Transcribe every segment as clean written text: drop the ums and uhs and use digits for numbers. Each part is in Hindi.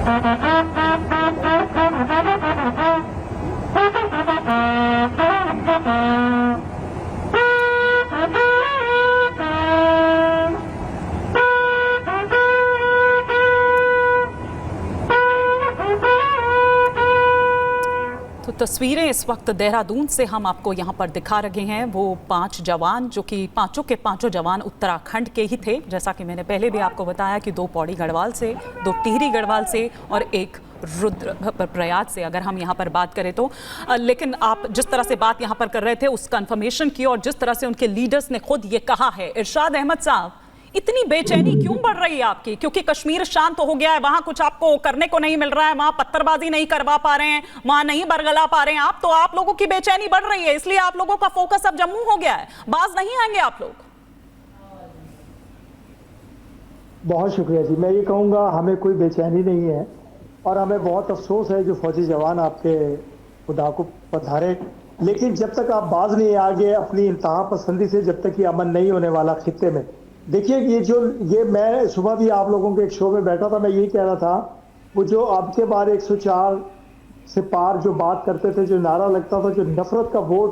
तो तस्वीरें इस वक्त देहरादून से हम आपको यहाँ पर दिखा रहे हैं। वो 5 जवान जो कि पांचों के पांचों जवान उत्तराखंड के ही थे, जैसा कि मैंने पहले भी आपको बताया कि 2 पौड़ी गढ़वाल से, 2 टिहरी गढ़वाल से और 1 रुद्रप्रयाग से, अगर हम यहाँ पर बात करें तो। लेकिन आप जिस तरह से बात यहाँ पर कर रहे थे उस कंफर्मेशन की, और जिस तरह से उनके लीडर्स ने खुद ये कहा है, इरशाद अहमद साहब, इतनी बेचैनी क्यों बढ़ रही है आपकी? क्योंकि कश्मीर शांत हो गया है, वहां कुछ आपको करने को नहीं मिल रहा है, वहां पत्थरबाजी नहीं करवा पा रहे हैं, वहां नहीं बरगला पा रहे हैं आप, तो आप लोगों की बेचैनी बढ़ रही है, इसलिए आप लोगों का फोकस अब जम्मू हो गया है, बाज नहीं आएंगे आप लोग? बहुत शुक्रिया जी। मैं ये कहूँगा हमें कोई बेचैनी नहीं है, और हमें बहुत अफसोस है जो फौजी जवान आपके खुदा को पधारे, लेकिन जब तक आप बाज नहीं आ गए अपनी इंतहा पसंदी से, जब तक ये अमन नहीं होने वाला खित्ते में। देखिए ये मैं सुबह भी आप लोगों के एक शो में बैठा था, मैं यही कह रहा था, वो जो अब के बार 104 से पार जो बात करते थे, जो नारा लगता था, जो नफरत का वोट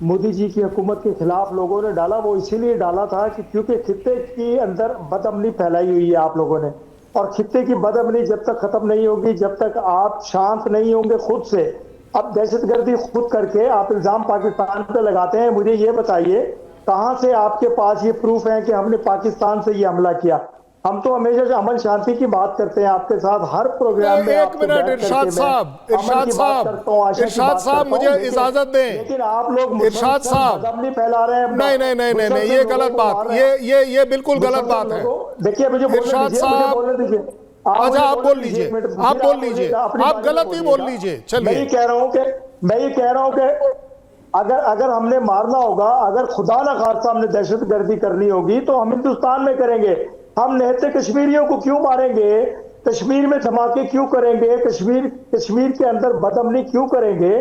मोदी जी की हुकूमत के खिलाफ लोगों ने डाला, वो इसीलिए डाला था कि क्योंकि खित्ते के अंदर बदअमनी फैलाई हुई है आप लोगों ने, और खित्ते की बदअमनी जब तक खत्म नहीं होगी, जब तक आप शांत नहीं होंगे खुद से। अब दहशतगर्दी खुद करके आप इल्जाम पाकिस्तान पे लगाते हैं। मुझे ये बताइए कहां से आपके पास ये प्रूफ है कि हमने पाकिस्तान से ये हमला किया? हम तो हमेशा से अमन शांति की बात करते हैं आपके साथ हर प्रोग्राम में। एक मिनट इरशाद साहब मुझे इजाजत दें। लेकिन आप लोग इरशाद साहब फैला रहे हैं। नहीं, ये गलत बात, ये बिल्कुल गलत बात है। देखिए मुझे इरशाद साहब, दीजिए। अच्छा आप बोल लीजिए, आप गलत ही बोल लीजिए। चलिए मैं ये कह रहा हूँ कि अगर हमने मारना होगा, अगर खुदा न खास्ता हमने दहशतगर्दी करनी होगी, तो हम हिंदुस्तान में करेंगे। हम निहत्ते कश्मीरियों को क्यों मारेंगे? कश्मीर में धमाके क्यों करेंगे? कश्मीर के अंदर बदअमनी क्यों करेंगे?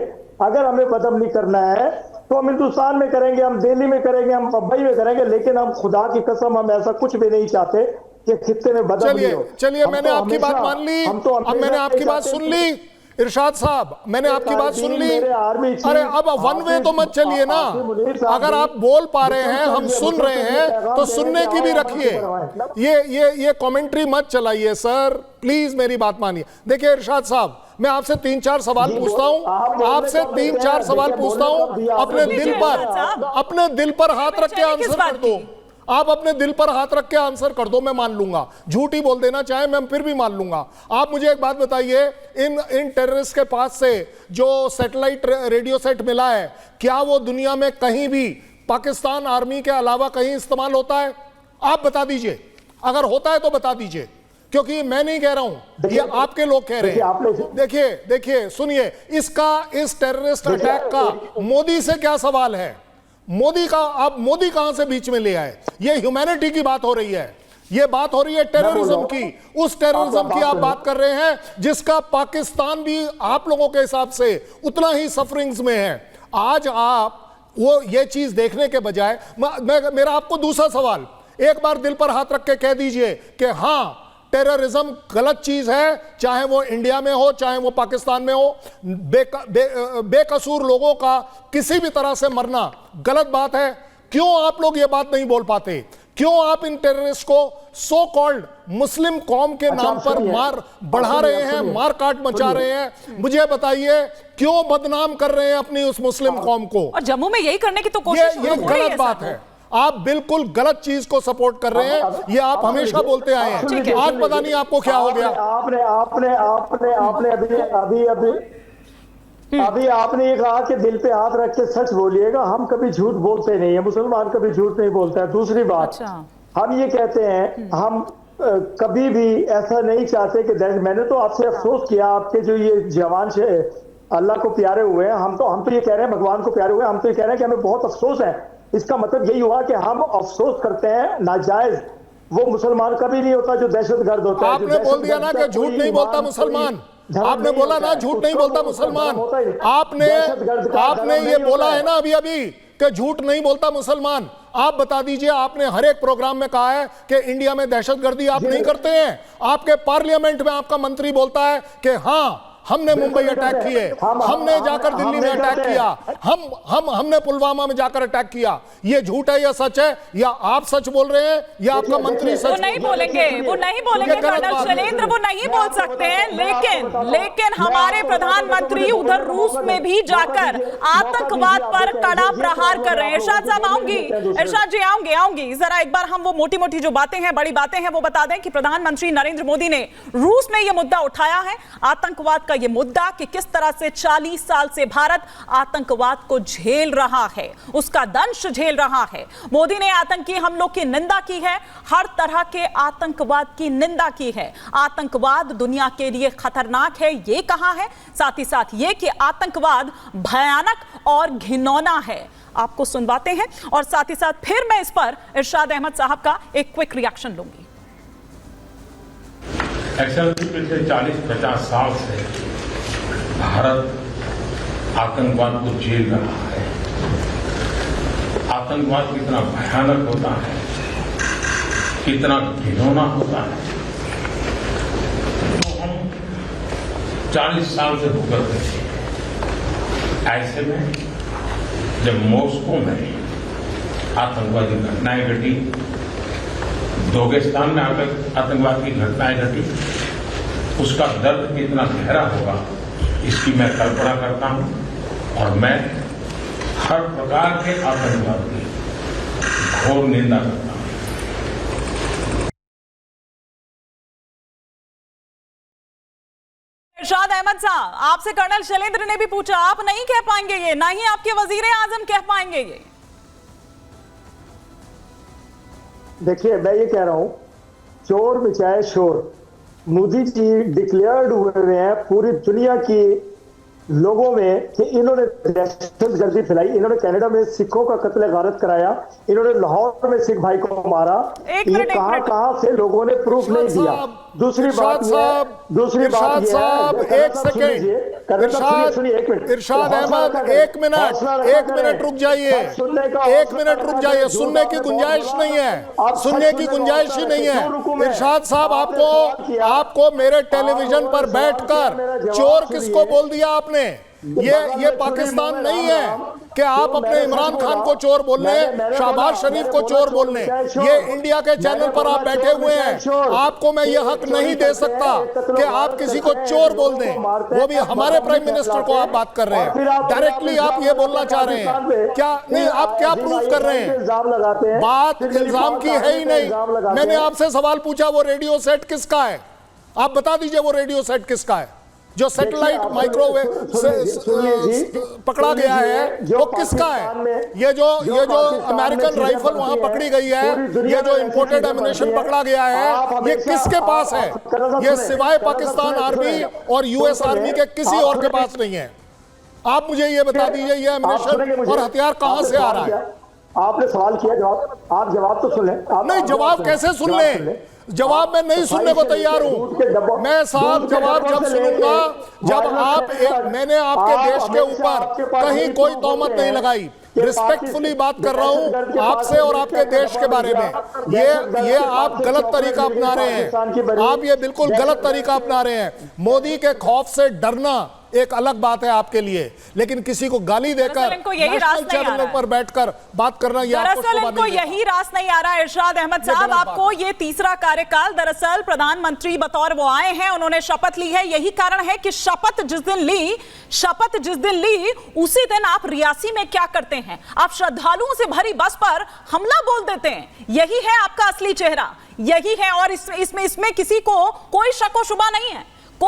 अगर हमें बदअमनी करना है तो हम हिंदुस्तान में करेंगे, हम दिल्ली में करेंगे, हम मुंबई में करेंगे, लेकिन हम खुदा की कसम हम ऐसा कुछ भी नहीं चाहते कि खित्ते में बदअमनी हो। चलिए मैंने आपकी बात मान ली, अब मैंने आपकी बात सुन ली। इरशाद साहब मैंने आपकी बात सुन ली। अरे अब वन वे तो मत चलिए ना, अगर आप बोल पा रहे हैं, हम सुन रहे हैं, तो सुनने की भी रखिए। ये कमेंट्री मत चलाइए सर, प्लीज मेरी बात मानिए। देखिए इरशाद साहब, मैं आपसे 3-4 सवाल पूछता हूं, आपसे 3-4 सवाल पूछता हूं, अपने दिल पर हाथ रख के आंसर कर दो। आप अपने दिल पर हाथ रख के आंसर कर दो, मैं मान लूंगा। झूठ ही बोल देना चाहे मैं फिर भी मान लूंगा। आप मुझे एक बात बताइए, इन टेररिस्ट के पास से जो सैटेलाइट रेडियो सेट मिला है, क्या वो दुनिया में कहीं भी पाकिस्तान आर्मी के अलावा कहीं इस्तेमाल होता है? आप बता दीजिए, अगर होता है तो बता दीजिए, क्योंकि मैं नहीं कह रहा हूं, ये आपके लोग कह रहे हैं। देखिए सुनिए, इस टेररिस्ट अटैक का मोदी से क्या सवाल है? मोदी कहां से बीच में ले आए? ये ह्यूमैनिटी की बात हो रही है, ये बात हो रही है टेररिज्म की। उस टेररिज्म की आप बात कर रहे हैं जिसका पाकिस्तान भी आप लोगों के हिसाब से उतना ही सफरिंग्स में है। आज आप वो ये चीज देखने के बजाय, मेरा आपको दूसरा सवाल, एक बार दिल पर हाथ रख के कह दीजिए कि हां टेररिज्म गलत चीज है, चाहे वो इंडिया में हो चाहे वो पाकिस्तान में हो। बेकसूर लोगों का किसी भी तरह से मरना गलत बात है। क्यों आप लोग ये बात नहीं बोल पाते? क्यों आप इन टेररिस्ट को सो कॉल्ड मुस्लिम कौम के नाम पर मार बढ़ा रहे हैं, मार काट मचा रहे हैं? मुझे बताइए, क्यों बदनाम कर रहे हैं अपनी उस मुस्लिम कौम को? और जम्मू में यही करने की तो कोशिश ये गलत बात है। आप बिल्कुल गलत चीज को सपोर्ट कर रहे हैं, ये आप हमेशा बोलते आए हैं। आज पता नहीं आपको क्या हो गया। अभी आपने ये कहा कि दिल पे हाथ रख के सच बोलिएगा। हम कभी झूठ बोलते नहीं है, मुसलमान कभी झूठ नहीं बोलता है। दूसरी बात, हम ये कहते हैं, हम कभी भी ऐसा नहीं चाहते कि मैंने तो आपसे अफसोस किया, आपके जो ये जवान से अल्लाह को प्यारे हुए हैं, हम तो ये कह रहे हैं भगवान को प्यारे हुए हैं, हम तो ये कह रहे हैं कि हमें बहुत अफसोस है। इसका मतलब यही हुआ कि हम अफसोस करते हैं नाजायज। वो मुसलमान कभी नहीं होता जो दहशतगर्द होता है। आपने बोल दिया ना कि झूठ नहीं बोलता मुसलमान, आपने बोला ना झूठ नहीं बोलता मुसलमान, आपने ये बोला है ना अभी कि झूठ नहीं बोलता मुसलमान। आप बता दीजिए, आपने हर एक प्रोग्राम में कहा है कि इंडिया में दहशतगर्दी आप नहीं करते हैं। आपके पार्लियामेंट में आपका मंत्री बोलता है कि हाँ हमने मुंबई अटैक किए, हमने जाकर दिल्ली में अटैक किया, हमने पुलवामा में जाकर अटैक किया। ये झूठ है या सच है? या आप सच बोल रहे हैं या आपका मंत्री सच? वो नहीं बोलेंगे कर्नल शैलेंद्र, वो नहीं बोल सकते हैं। लेकिन हमारे प्रधानमंत्री उधर रूस में भी जाकर आतंकवाद पर कड़ा प्रहार कर रहे हैं। इरशाद साहब आऊंगी, इरशाद जी आऊंगी। जरा एक बार हम वो मोटी मोटी जो बातें हैं, बड़ी बातें हैं, वो बता दें कि प्रधानमंत्री नरेंद्र मोदी ने रूस में यह मुद्दा उठाया है, आतंकवाद का ये मुद्दा कि किस तरह से 40 साल से भारत आतंकवाद को झेल रहा है, उसका दंश झेल रहा है। मोदी ने आतंकी हमलों की निंदा की है, हर तरह के आतंकवाद की निंदा की है। आतंकवाद दुनिया के लिए खतरनाक है ये कहा है, साथ ही साथ ये कि आतंकवाद भयानक और घिनौना है। आपको सुनवाते हैं और साथ ही साथ फिर मैं इस पर इरशाद अहमद साहब का एक क्विक रिएक्शन लूंगी। पिछले 40-50 साल से भारत आतंकवाद को झेल रहा है। आतंकवाद कितना भयानक होता है, कितना घिनौना होता है, तो हम 40 साल से भुगत रहे थे। ऐसे में जब मॉस्को में आतंकवादी घटनाएं घटी, दागिस्तान में आतंकवाद की घटनाएं घटी, उसका दर्द कितना गहरा होगा इसकी मैं कल्पना करता हूं। और मैं हर प्रकार के आतंकवाद की घोर निंदा करता हूं। इरशाद अहमद साहब, आपसे कर्नल शैलेंद्र ने भी पूछा, आप नहीं कह पाएंगे ये, ना ही आपके वजीर आजम कह पाएंगे ये। देखिए, मैं ये कह रहा हूं, चोर मचाए शोर। मोदी जी डिक्लेयर्ड हुए हैं पूरी दुनिया की लोगों में कि इन्होंने दहशतगर्दी फैलाई, इन्होंने कनाडा में सिखों का कत्ल गारत कराया, इन्होंने लाहौर में सिख भाई को मारा। ये कहां से लोगों ने प्रूफ नहीं दिया। दूसरी बात ये, एक सेकेंड, इरशाद अहमद, एक मिनट रुक जाइए, एक मिनट रुक जाइए। सुनने की गुंजाइश नहीं है, सुनने की गुंजाइश ही नहीं है। इरशाद साहब, आपको मेरे टेलीविजन पर बैठकर चोर किसको बोल दिया आपने? ये पाकिस्तान नहीं है कि आप अपने इमरान खान को चोर बोल लें, शहबाज शरीफ को चोर बोल लें। ये इंडिया के चैनल पर आप बैठे हुए हैं, आपको मैं ये हक नहीं दे सकता कि आप किसी को चोर बोल दें, वो भी हमारे प्राइम मिनिस्टर को आप बात कर रहे हैं। डायरेक्टली आप ये बोलना चाह रहे हैं क्या? नहीं, आप क्या प्रूफ कर रहे हैं? बात इल्जाम की है ही नहीं। मैंने आपसे सवाल पूछा, वो रेडियो सेट किसका है? आप बता दीजिए वो रेडियो सेट किसका है जो सैटेलाइट माइक्रोवेव पकड़ा गया है, वो किसका है? ये जो अमेरिकन राइफल वहां पकड़ी गई है, ये जो इंपोर्टेड एमिनेशन पकड़ा गया है, ये किसके पास है? ये सिवाय पाकिस्तान आर्मी और यूएस आर्मी के किसी और के पास नहीं है। आप मुझे ये बता दीजिए, ये एमिनेशन और हथियार कहां से आ रहा है? आपने सवाल किया, आप जवाब तो सुन लें। नहीं, जवाब कैसे सुन लें? जवाब मैं नहीं सुनने को तैयार हूं। मैं साहब जवाब जब सुनूंगा जब मैंने आपके देश के ऊपर कहीं कोई तोहमत नहीं लगाई। रिस्पेक्टफुली बात कर रहा हूं आपसे और आपके देश के बारे में। ये आप गलत तरीका अपना रहे हैं, आप ये बिल्कुल गलत तरीका अपना रहे हैं। मोदी के खौफ से डरना एक अलग बात है आपके लिए, लेकिन किसी को गाली देकर नेशनल चैनल पर बैठकर बात करना, दरअसल इनको यही रास नहीं आ रहा है। इरशाद अहमद साहब, आपको ये तीसरा कार्यकाल, दरअसल प्रधानमंत्री बतौर वो आए हैं, उन्होंने शपथ ली है। यही कारण है कि शपथ जिस दिन ली उसी दिन आप रियासी में क्या करते हैं? आप श्रद्धालुओं से भरी बस पर हमला बोल देते हैं। यही है आपका असली चेहरा, यही है। और इसमें किसी को कोई शक व शुबा नहीं है।